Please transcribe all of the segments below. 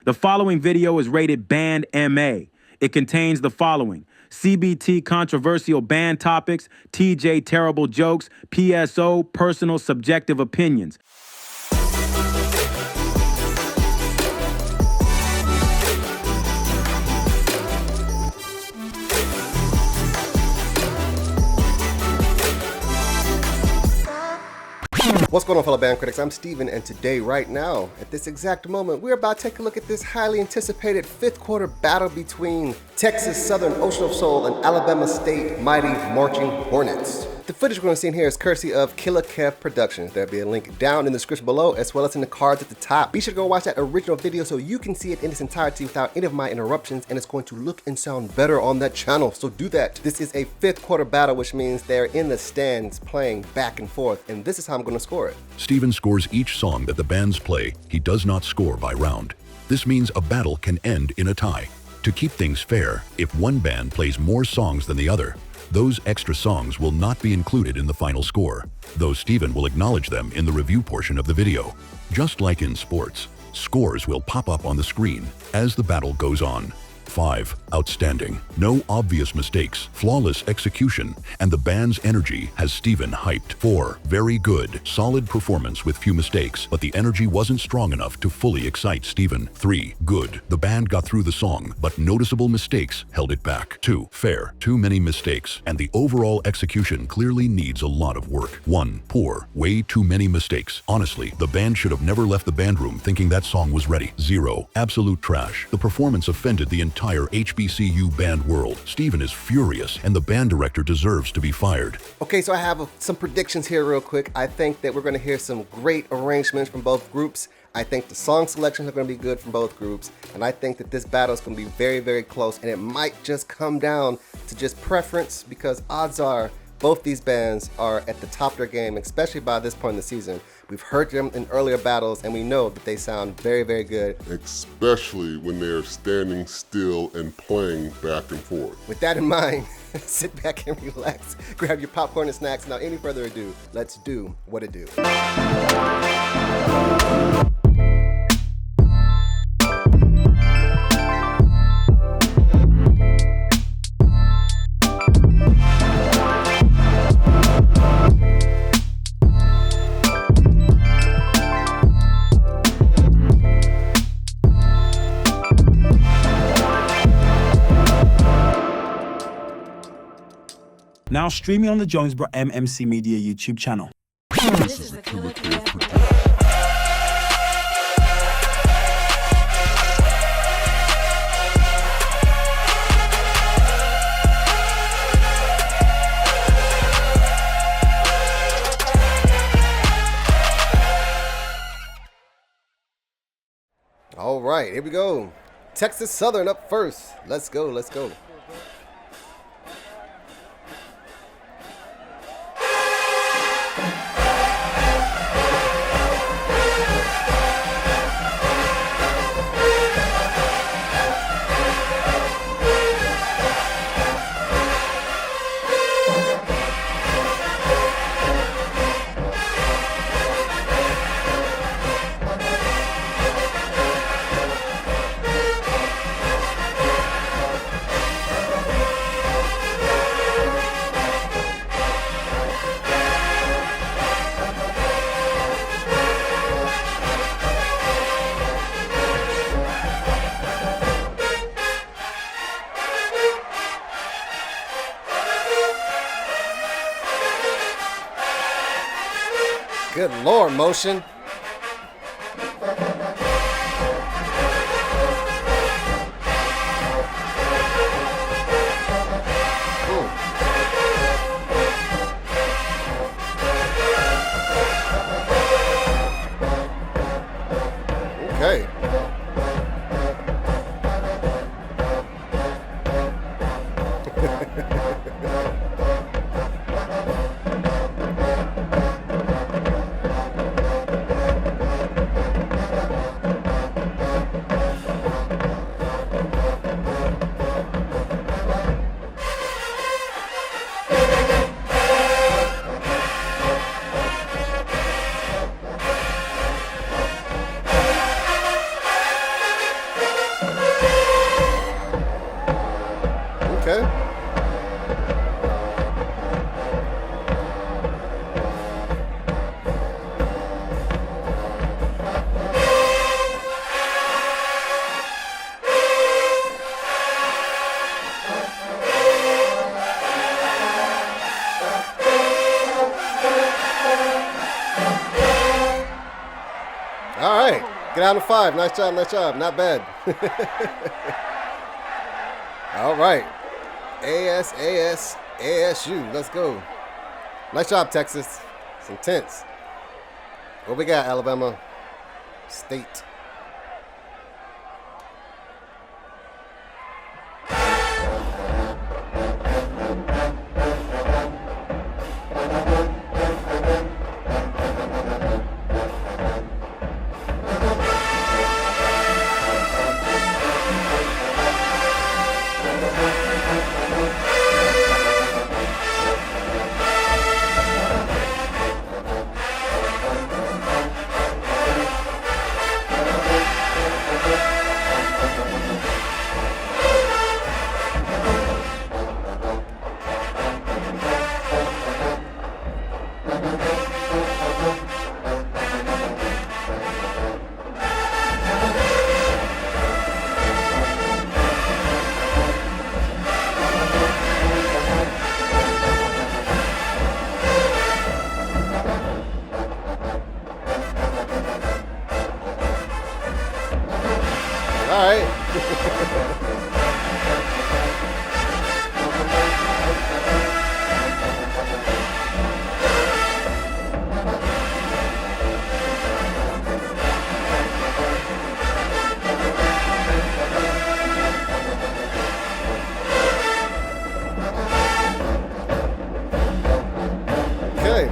The following video is rated Band MA. It contains the following: CBT controversial band topics, TJ terrible jokes, PSO personal subjective opinions. What's going on, fellow band critics? I'm Steven, and today, right now, at this exact moment, we're about to take a look at this highly anticipated fifth quarter battle between Texas Southern Ocean of Soul and Alabama State Mighty Marching Hornets. The footage we're going to see in here is courtesy of CashApp. There'll be a link down in the description below, as well as in the cards at the top. Be sure to go watch that original video so you can see it in its entirety without any of my interruptions, and it's going to look and sound better on that channel, so do that. This is a fifth quarter battle, which means they're in the stands playing back and forth, and this is how I'm going to score it. Steven scores each song that the bands play. He does not score by round. This means a battle can end in a tie. To keep things fair, if one band plays more songs than the other, those extra songs will not be included in the final score, though Steven will acknowledge them in the review portion of the video. Just like in sports, scores will pop up on the screen as the battle goes on. 5. Outstanding. No obvious mistakes, flawless execution, and the band's energy has Steven hyped. 4. Very good. Solid performance with few mistakes, but the energy wasn't strong enough to fully excite Steven. 3. Good. The band got through the song, but noticeable mistakes held it back. 2. Fair. Too many mistakes, and the overall execution clearly needs a lot of work. 1. Poor. Way too many mistakes. Honestly, the band should have never left the band room thinking that song was ready. 0. Absolute trash. The performance offended the entire HBCU band world. Steven is furious, and the band director deserves to be fired. Okay, so I have some predictions here real quick. I think that we're going to hear some great arrangements from both groups. I think the song selections are going to be good from both groups, and I think that this battle is going to be very, very close, and it might just come down to just preference, because odds are both these bands are at the top of their game, especially by this point in the season. We've heard them in earlier battles, and we know that they sound very, very good. Especially when they're standing still and playing back and forth. With that in mind, sit back and relax, grab your popcorn and snacks. Now, any further ado, let's do what it do. Now streaming on the Jonesboro MMC Media YouTube channel. This is a killer production. All right, here we go. Texas Southern up first. Let's go, let's go. Good Lord, motion. Okay. Okay. All right. Get out of 5. Nice job, nice job. Not bad. All right. ASU. Let's go. Nice job, Texas. It's intense. What we got, Alabama State? All right. Okay.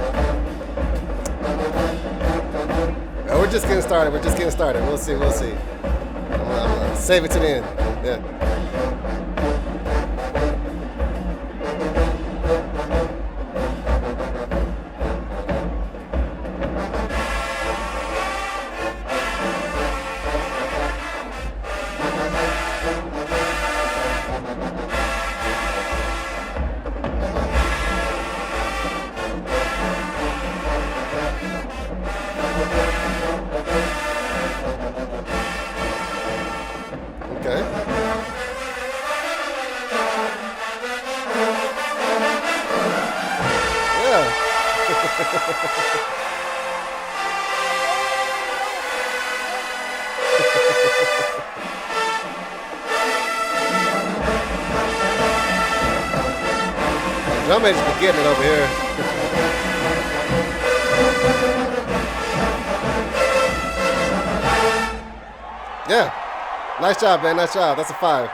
We're just getting started. We're just getting started. We'll see. We'll see. Save it to the end. Yeah. Okay. Yeah. Drum majors be getting it over here. Yeah. Nice job, man. Nice job. That's a 5.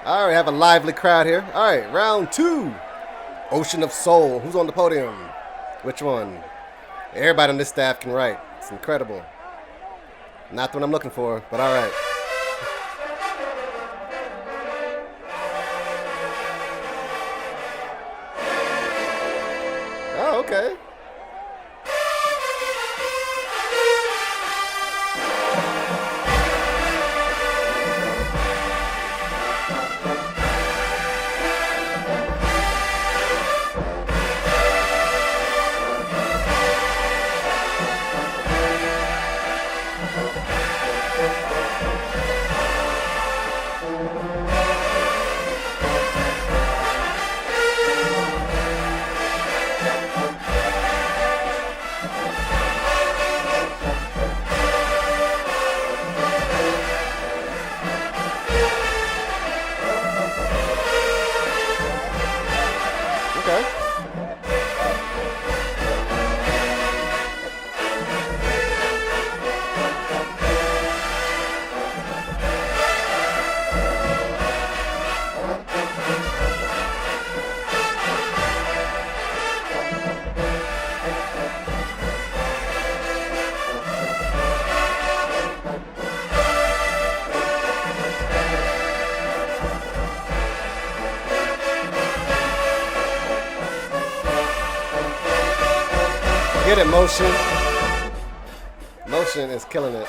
All right, have a lively crowd here. All right, round 2. Ocean of Soul. Who's on the podium? Which one? Everybody on this staff can write. It's incredible. Not the one I'm looking for, but all right. Oh, okay. Get it, Motion. Motion is killing it.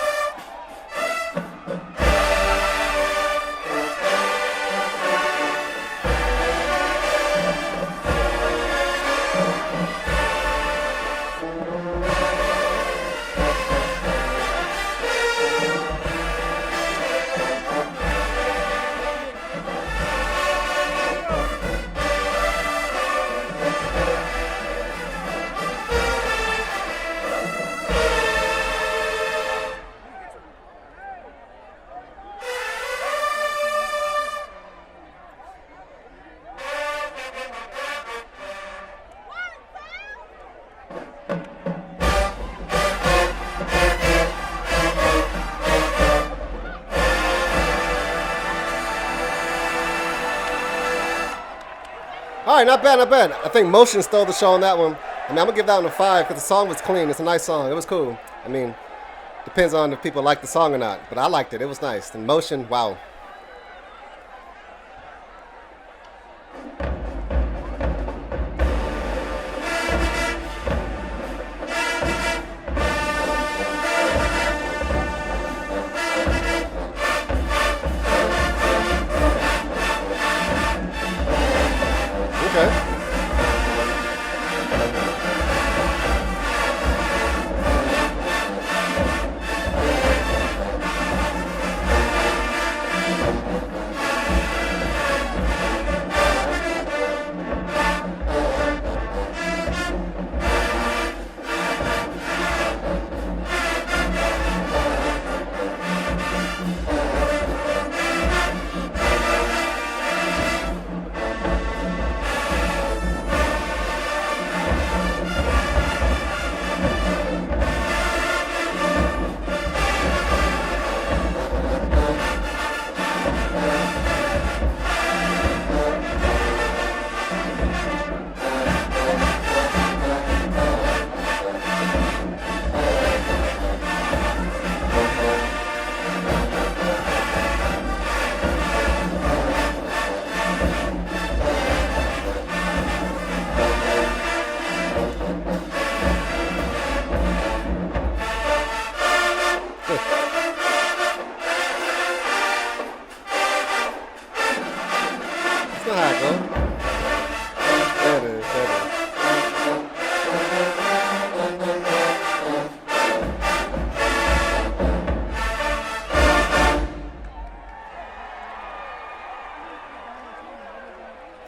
right, not bad, not bad. I think Motion stole the show on that one. I mean, I'm gonna give that one a 5 because the song was clean. It's a nice song. It was cool. I mean, depends on if people like the song or not, but I liked it. It was nice. And Motion, wow. Okay. That's not how it goes. There it is. There it is.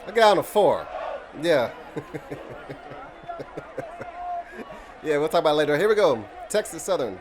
I got on a 4. Yeah. Yeah, we'll talk about it later. Here we go. Texas Southern.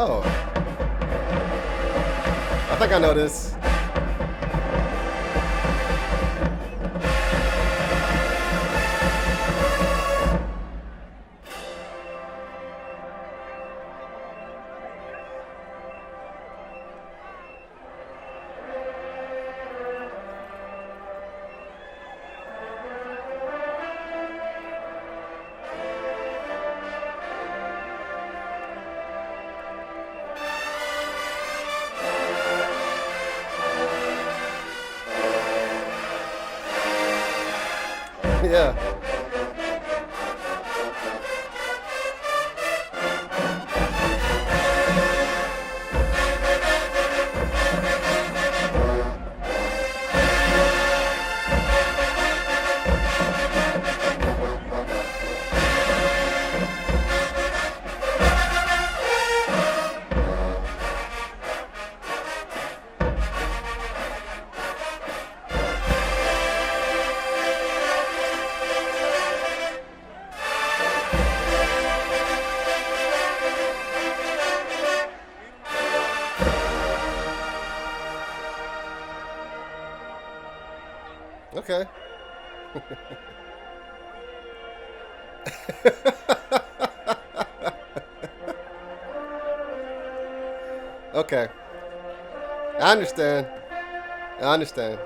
Oh. I think I know this. Yeah. Okay. Okay. I understand. I understand.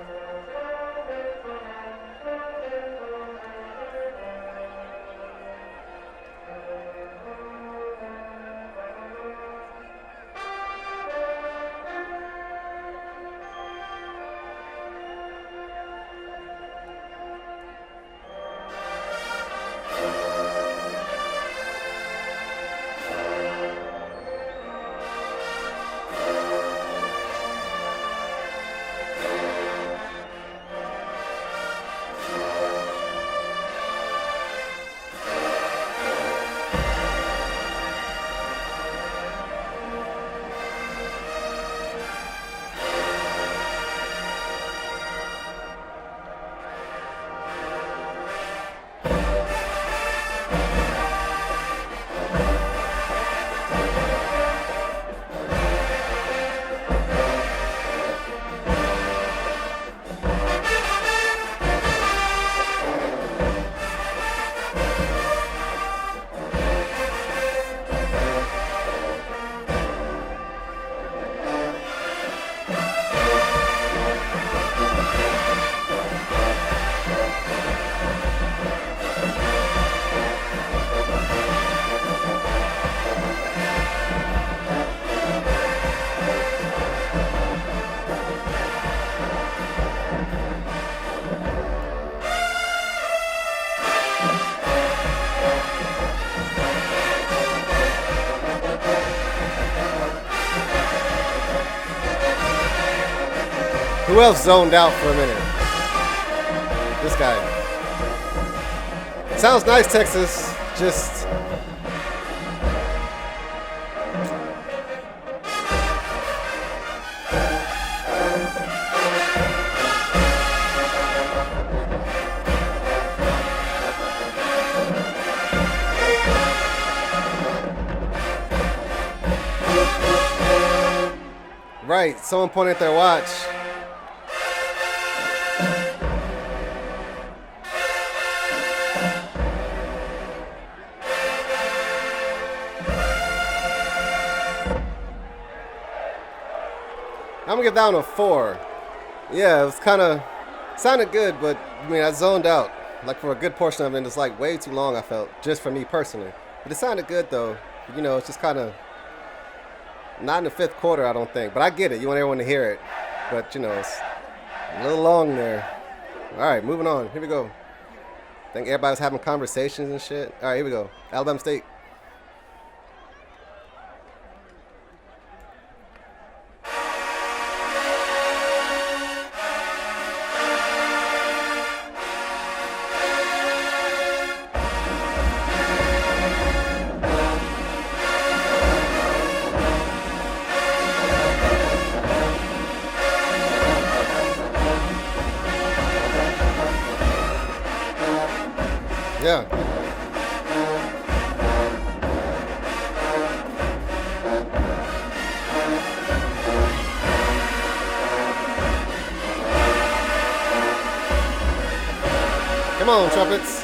Who else zoned out for a minute? This guy. Sounds nice, Texas. Just... Right, someone pointed at their watch. I'm gonna give that one a 4. Yeah, it was kind of sounded good, but I mean, I zoned out like for a good portion of it. And it's like way too long, I felt, just for me personally. But it sounded good though. You know, it's just kind of not in the 5th quarter, I don't think. But I get it. You want everyone to hear it. But you know, it's a little long there. All right, moving on. Here we go. I think everybody was having conversations and shit. All right, here we go. Alabama State. Yeah. Come on, trumpets.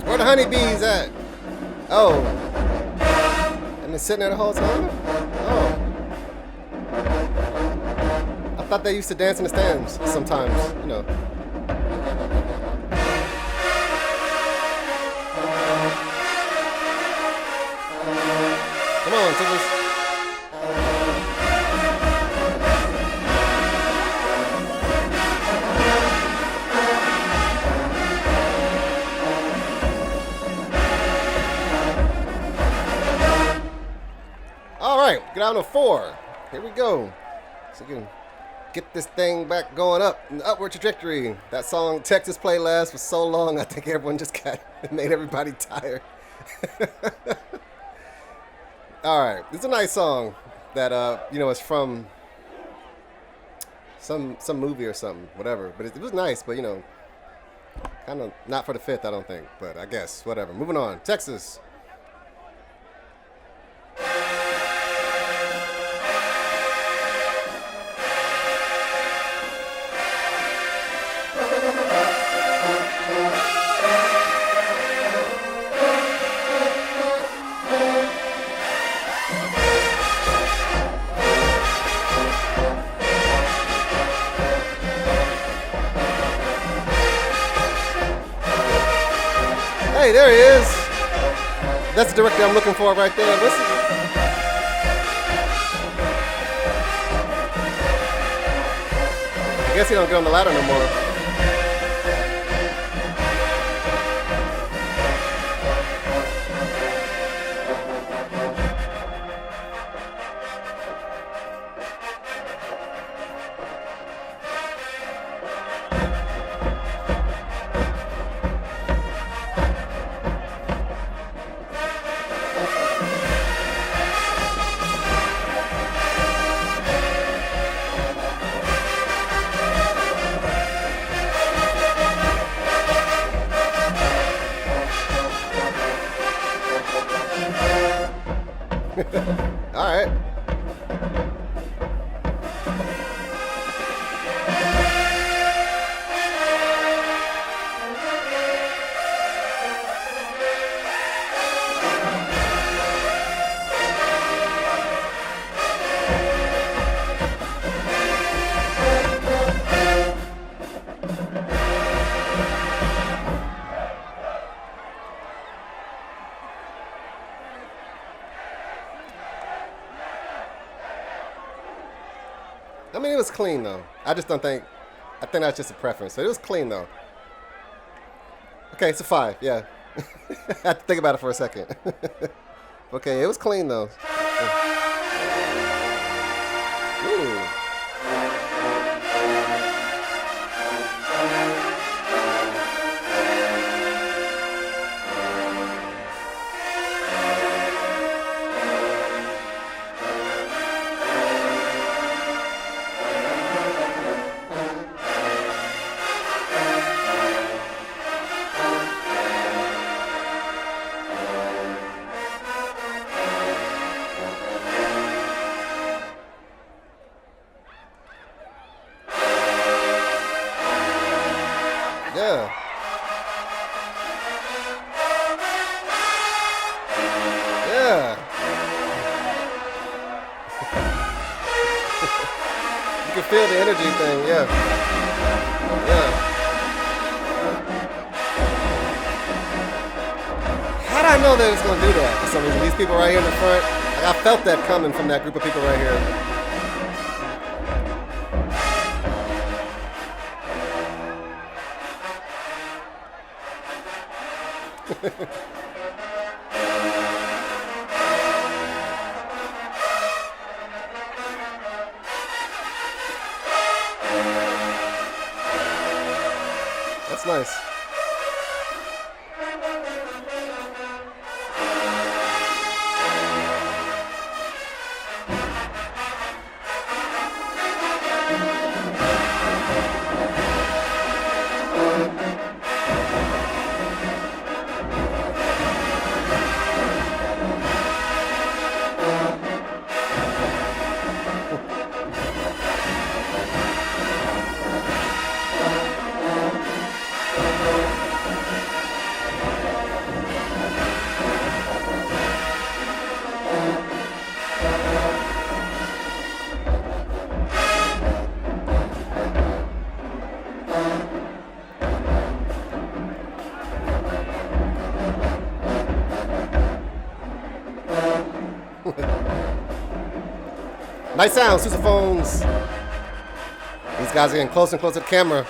Where the honeybees at? Oh. And they're sitting there the whole time? Oh. I thought they used to dance in the stands sometimes, you know. Come on, Tibbers. Get out on a 4. Here we go. So we can get this thing back going up in the upward trajectory. That song Texas played last for so long, I think everyone just it made everybody tired. All right, it's a nice song that you know, it's from some movie or something, whatever. But it was nice, but you know, kind of not for the 5th, I don't think. But I guess whatever. Moving on, Texas. Hey, there he is. That's the director I'm looking for right there. Listen. I guess he don't get on the ladder no more. All right. mean, it was clean though. I just don't think. I think that's just a preference. So it was clean though. Okay, it's a 5. Yeah. I had to think about it for a second. Okay, it was clean though. Ooh. Yeah. Yeah. You can feel the energy thing, yeah. Yeah. How'd I know they was gonna do that? For some reason, these people right here in the front, like I felt that coming from that group of people right here. That's nice. Nice sound, sousaphones. These guys are getting closer and closer to the camera.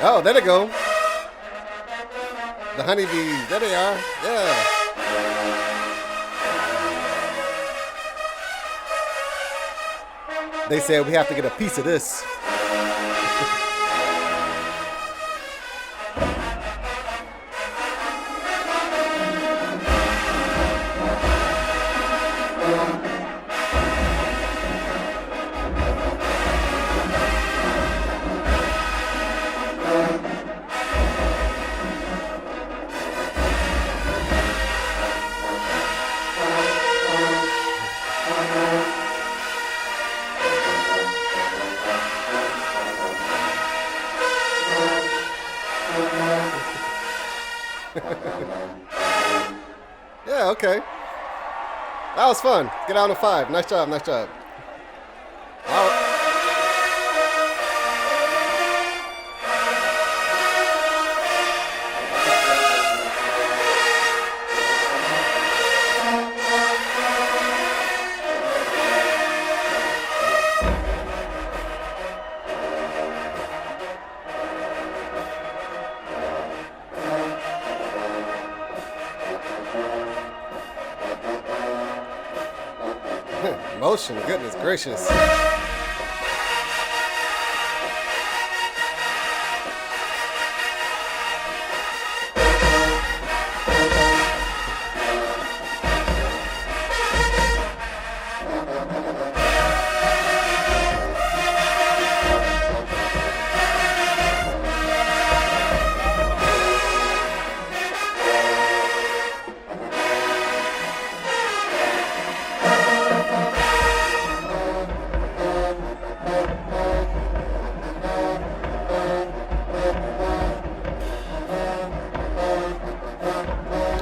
Oh, there they go. The honeybees, there they are. Yeah. They said we have to get a piece of this. Yeah, okay. That was fun. Get out on a 5. Nice job, nice job. All right. Motion, goodness gracious.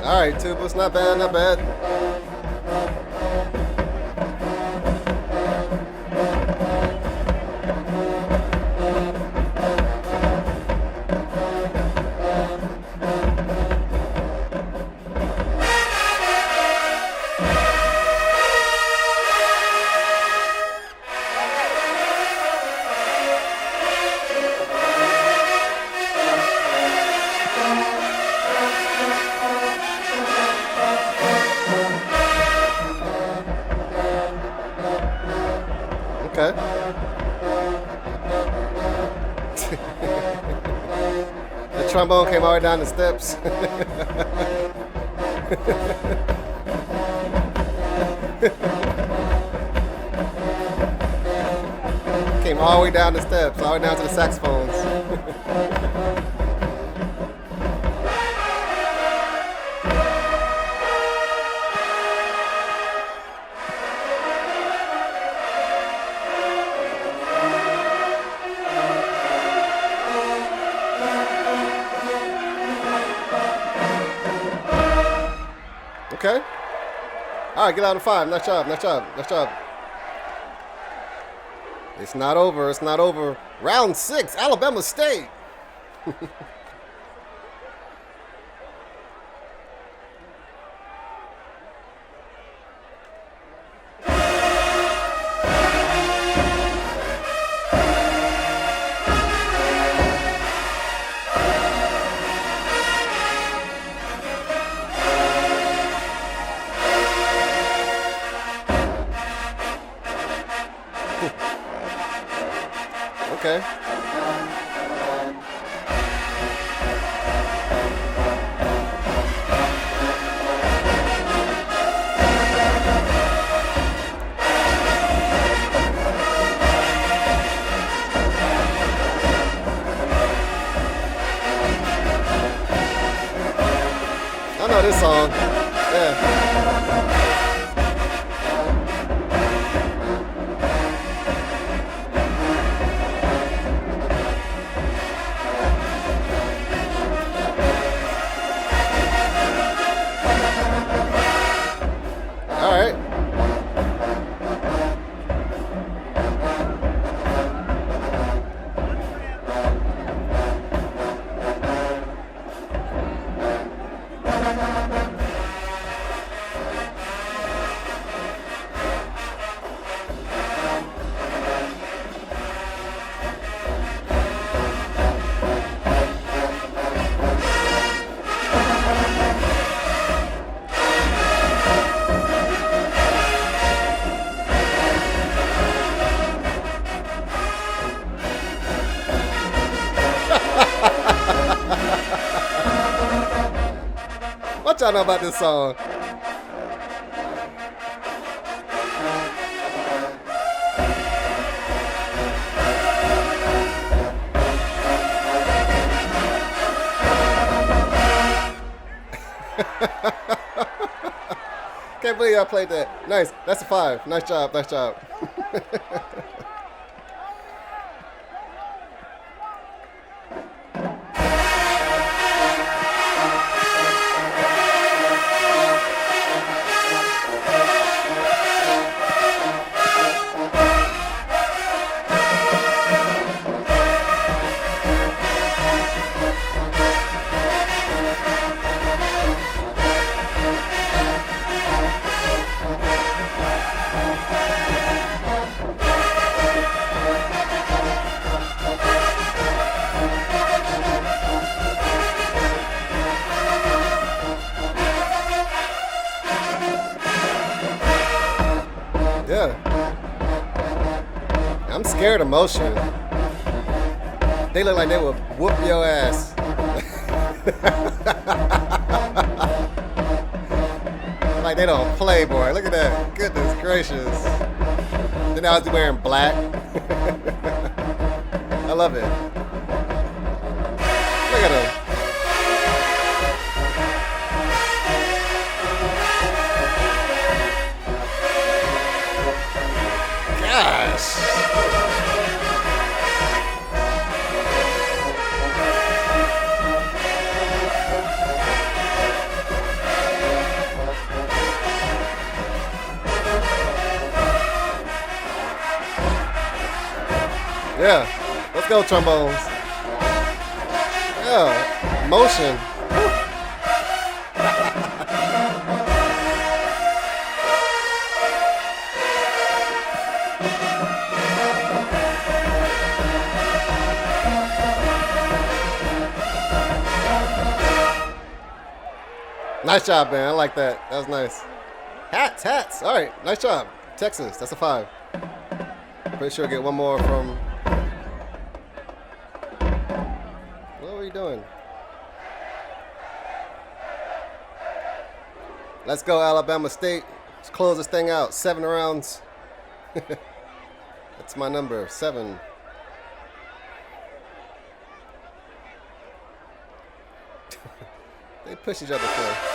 All right, Tubas, not bad, not bad. Okay. The trombone came all the way down the steps. Came all the way down the steps, all the way down to the saxophones. Okay. All right, get out of 5. Nice job, nice job, nice job. It's not over, it's not over. Round 6, Alabama State. Okay. I know this song. Yeah. All right. What y'all know about this song? Can't believe I played that. Nice. That's a 5. Nice job. Nice job. Yeah. I'm scared of motion. They look like they would whoop your ass. Like they don't play, boy. Look at that. Goodness gracious. Then I was wearing black. I love it. Look at them. Gosh. Yeah, let's go trombones. Yeah, motion. Nice job, man. I like that. That was nice. Hats. All right, nice job. Texas, that's a 5. Pretty sure I get one more from... What are you doing? Let's go, Alabama State. Let's close this thing out. 7 rounds. That's my number, 7. They push each other through.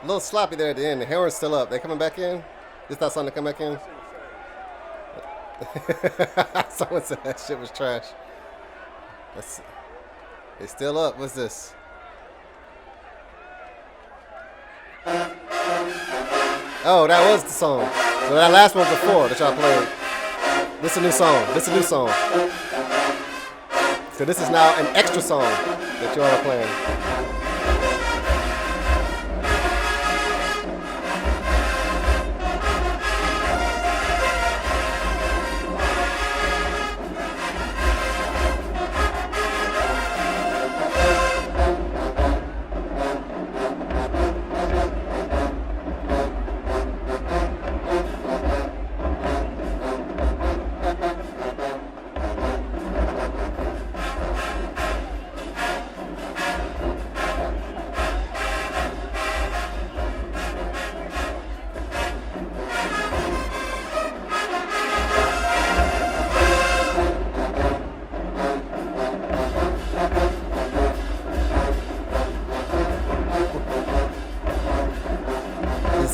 A little sloppy there at the end. The horn's still up. They coming back in? Is that something to come back in? Someone said that shit was trash. Let's see. It's still up. What's this? Oh, that was the song. So that last one was before that y'all played. This is a new song. This is a new song. So this is now an extra song that y'all are playing.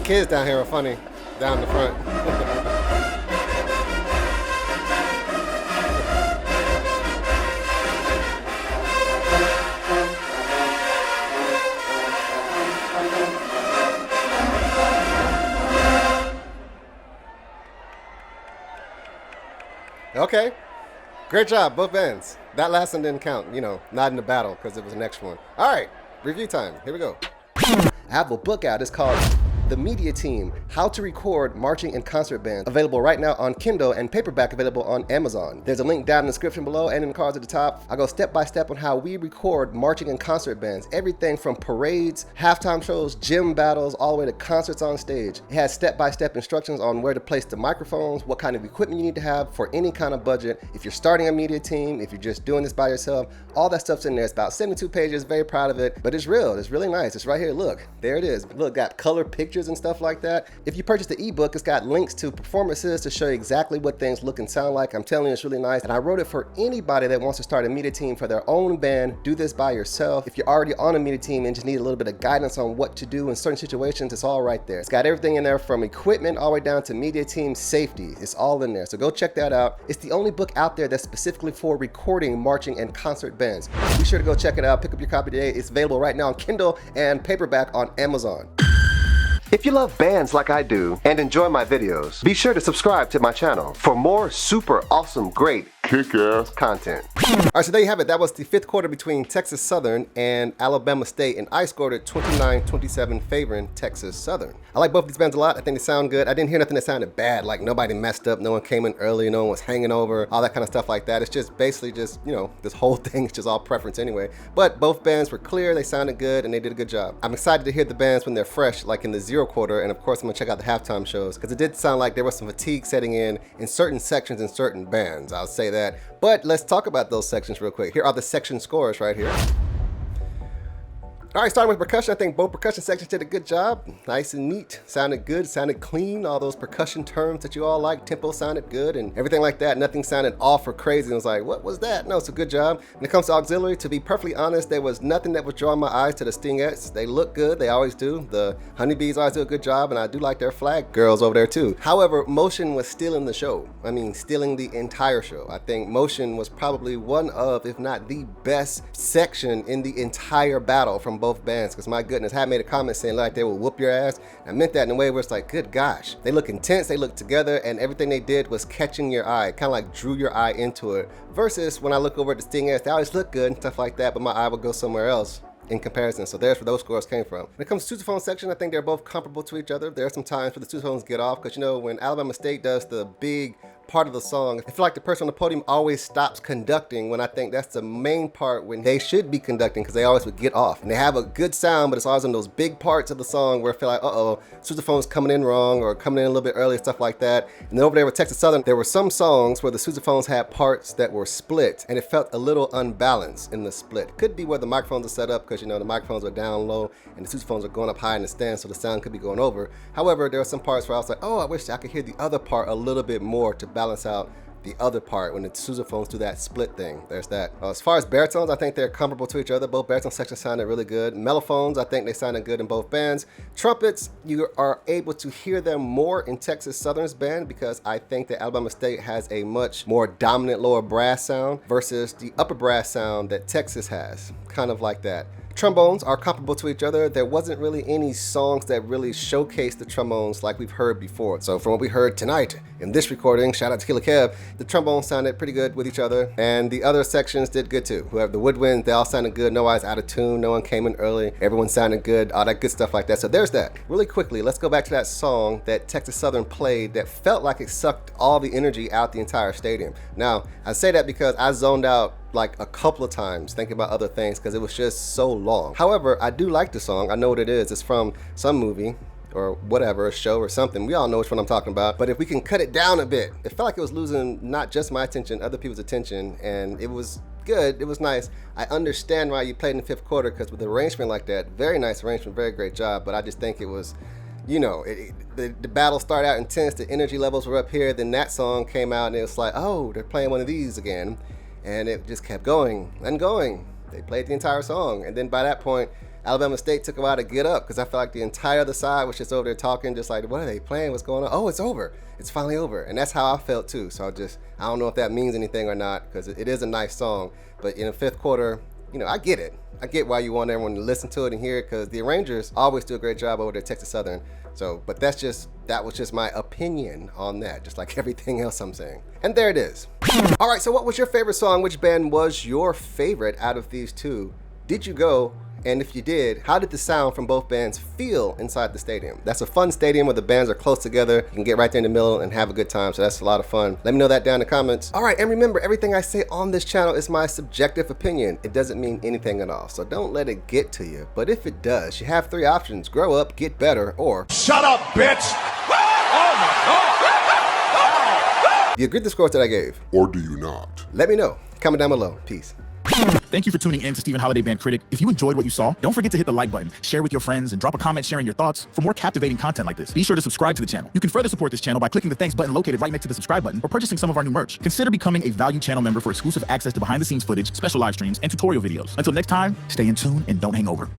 Kids down here are funny, down the front. Okay, great job, both ends. That last one didn't count, you know, not in the battle because it was the next one. All right, review time, here we go. I have a book out, it's called The Media Team, How to Record Marching and Concert Bands, available right now on Kindle and paperback available on Amazon. There's a link down in the description below and in the cards at the top. I go step by step on how we record marching and concert bands, everything from parades, halftime shows, gym battles, all the way to concerts on stage. It has step-by-step instructions on where to place the microphones, what kind of equipment you need to have for any kind of budget. If you're starting a media team, if you're just doing this by yourself, all that stuff's in there. It's about 72 pages, very proud of it, but it's real, it's really nice. It's right here, look, there it is. Look, got color pictures and stuff like that. If you purchase the ebook, it's got links to performances to show you exactly what things look and sound like. I'm telling you, it's really nice. And I wrote it for anybody that wants to start a media team for their own band. Do this by yourself. If you're already on a media team and just need a little bit of guidance on what to do in certain situations, it's all right there. It's got everything in there from equipment all the way down to media team safety. It's all in there. So go check that out. It's the only book out there that's specifically for recording marching and concert bands. Be sure to go check it out. Pick up your copy today. It's available right now on Kindle and paperback on Amazon. If you love bands like I do and enjoy my videos, be sure to subscribe to my channel for more super awesome, great kick-ass content. All right, so there you have it. That was the fifth quarter between Texas Southern and Alabama State, and I scored it 29-27 favoring Texas Southern. I like both of these bands a lot. I think they sound good. I didn't hear nothing that sounded bad, like nobody messed up, no one came in early, no one was hanging over, all that kind of stuff like that. It's just basically just, you know, this whole thing is just all preference anyway. But both bands were clear, they sounded good, and they did a good job. I'm excited to hear the bands when they're fresh, like in the zero quarter, and of course I'm gonna check out the halftime shows, because it did sound like there was some fatigue setting in certain sections in certain bands, I'll say that. But let's talk about those sections real quick. Here are the section scores right here. All right, starting with percussion, I think both percussion sections did a good job. Nice and neat, sounded good, sounded clean. All those percussion terms that you all like, tempo sounded good and everything like that. Nothing sounded off or crazy. It was like, what was that? No, it's a good job. When it comes to auxiliary, to be perfectly honest, there was nothing that was drawing my eyes to the Stingettes. They look good, they always do. The Honeybees always do a good job, and I do like their flag girls over there too. However, Motion was stealing the show. I mean, stealing the entire show. I think Motion was probably one of, if not the best section in the entire battle from both bands, because my goodness, I had made a comment saying like they will whoop your ass. I meant that in a way where it's like, good gosh, they look intense, they look together, and everything they did was catching your eye, kind of like drew your eye into it, versus when I look over at the Stingettes, they always look good and stuff like that, but my eye would go somewhere else in comparison. So there's where those scores came from. When it comes to sousaphone section, I think they're both comparable to each other. There are some times where the sousaphones get off, because you know, when Alabama State does the big part of the song, I feel like the person on the podium always stops conducting, when I think that's the main part when they should be conducting, because they always would get off. And they have a good sound, but it's always in those big parts of the song where I feel like, uh-oh, sousaphone's coming in wrong or coming in a little bit early, stuff like that. And then over there with Texas Southern, there were some songs where the sousaphones had parts that were split, and it felt a little unbalanced in the split. Could be where the microphones are set up, because you know, the microphones are down low and the sousaphones are going up high in the stand, so the sound could be going over. However, there were some parts where I was like, oh, I wish I could hear the other part a little bit more to balance out the other part when the sousaphones do that split thing. There's that. As far as baritones, I think they're comparable to each other. Both baritone sections sounded really good. Mellophones, I think they sounded good in both bands. Trumpets, you are able to hear them more in Texas Southern's band, because I think that Alabama State has a much more dominant lower brass sound versus the upper brass sound that Texas has. Kind of like that. Trombones are comparable to each other. There wasn't really any songs that really showcased the trombones like we've heard before. So from what we heard tonight in this recording, shout out to Killer Kev, the trombones sounded pretty good with each other, and the other sections did good too. Whoever the woodwinds, they all sounded good. Nobody's out of tune, no one came in early, everyone sounded good, all that good stuff like that. So there's that. Really quickly, let's go back to that song that Texas Southern played that felt like it sucked all the energy out the entire stadium. Now, I say that because I zoned out like a couple of times thinking about other things, because it was just so long. However, I do like the song. I know what it is. It's from some movie or whatever, a show or something. We all know which one I'm talking about. But if we can cut it down a bit, it felt like it was losing not just my attention, other people's attention, and it was good. It was nice. I understand why you played in the fifth quarter, because with the arrangement like that, very nice arrangement, very great job. But I just think it was, you know, the battle started out intense, the energy levels were up here, then that song came out and it was like, oh, they're playing one of these again. And it just kept going and going. They played the entire song. And then by that point, Alabama State took a while to get up, because I felt like the entire other side was just over there talking, just like, what are they playing? What's going on? Oh, it's over. It's finally over. And that's how I felt too. So I don't know if that means anything or not, because it is a nice song. But in the fifth quarter, you know, I get it. I get why you want everyone to listen to it and hear it, because the arrangers always do a great job over there at Texas Southern. So, but that was just my opinion on that, just like everything else I'm saying. And there it is. All right, so what was your favorite song? Which band was your favorite out of these two? Did you go? And if you did, how did the sound from both bands feel inside the stadium? That's a fun stadium where the bands are close together. You can get right there in the middle and have a good time. So that's a lot of fun. Let me know that down in the comments. All right, and remember, everything I say on this channel is my subjective opinion. It doesn't mean anything at all. So don't let it get to you. But if it does, you have three options: grow up, get better, or Shut up, bitch! Oh my God! do you agree with the scores that I gave? Or do you not? Let me know. Comment down below. Peace. Thank you for tuning in to StevenCHoliday Band Critic. If you enjoyed what you saw, don't forget to hit the like button, share with your friends, and drop a comment sharing your thoughts. For more captivating content like this, be sure to subscribe to the channel. You can further support this channel by clicking the thanks button located right next to the subscribe button, or purchasing some of our new merch. Consider becoming a valued channel member for exclusive access to behind-the-scenes footage, special live streams, and tutorial videos. Until next time, stay in tune and don't hang over.